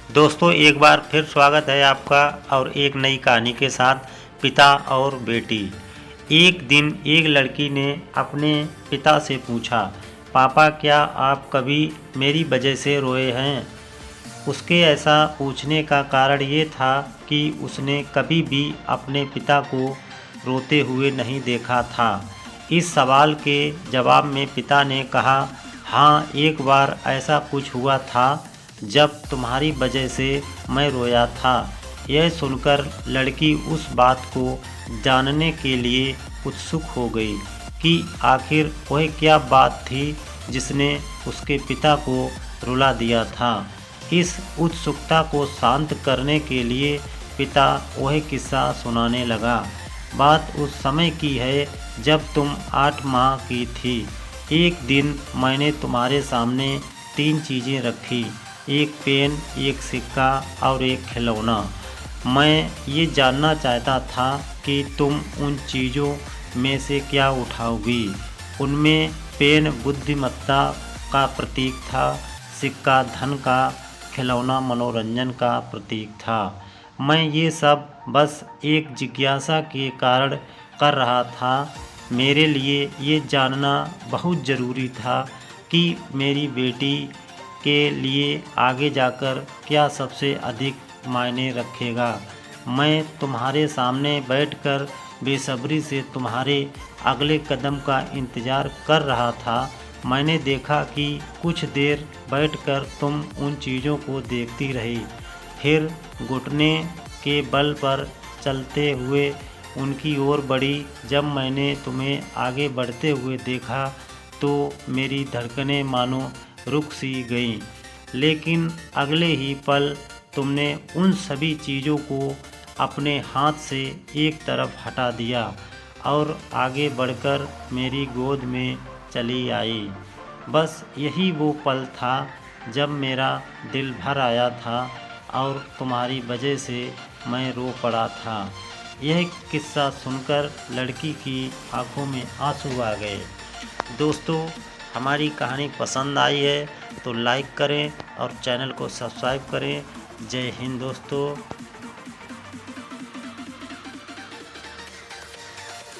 दोस्तों एक बार फिर स्वागत है आपका और एक नई कहानी के साथ पिता और बेटी। एक दिन एक लड़की ने अपने पिता से पूछा, पापा क्या आप कभी मेरी वजह से रोए हैं? उसके ऐसा पूछने का कारण ये था कि उसने कभी भी अपने पिता को रोते हुए नहीं देखा था। इस सवाल के जवाब में पिता ने कहा, हाँ, एक बार ऐसा कुछ हुआ था जब तुम्हारी वजह से मैं रोया था। यह सुनकर लड़की उस बात को जानने के लिए उत्सुक हो गई कि आखिर वह क्या बात थी जिसने उसके पिता को रुला दिया था। इस उत्सुकता को शांत करने के लिए पिता वह किस्सा सुनाने लगा। बात उस समय की है जब तुम 8 माह की थी। एक दिन मैंने तुम्हारे सामने 3 चीज़ें रखी, एक पेन, एक सिक्का और एक खिलौना। मैं ये जानना चाहता था कि तुम उन चीज़ों में से क्या उठाओगी। उनमें पेन बुद्धिमत्ता का प्रतीक था, सिक्का धन का, खिलौना मनोरंजन का प्रतीक था। मैं ये सब बस एक जिज्ञासा के कारण कर रहा था। मेरे लिए ये जानना बहुत ज़रूरी था कि मेरी बेटी के लिए आगे जाकर क्या सबसे अधिक मायने रखेगा। मैं तुम्हारे सामने बैठकर बेसब्री से तुम्हारे अगले कदम का इंतज़ार कर रहा था। मैंने देखा कि कुछ देर बैठकर तुम उन चीज़ों को देखती रही, फिर घुटने के बल पर चलते हुए उनकी ओर बढ़ी। जब मैंने तुम्हें आगे बढ़ते हुए देखा तो मेरी धड़कनें मानो रुक सी गईं, लेकिन अगले ही पल तुमने उन सभी चीज़ों को अपने हाथ से एक तरफ हटा दिया और आगे बढ़कर मेरी गोद में चली आई। बस यही वो पल था जब मेरा दिल भर आया था और तुम्हारी वजह से मैं रो पड़ा था। यह किस्सा सुनकर लड़की की आंखों में आंसू आ गए। दोस्तों, हमारी कहानी पसंद आई है तो लाइक करें और चैनल को सब्सक्राइब करें। जय हिंद दोस्तों।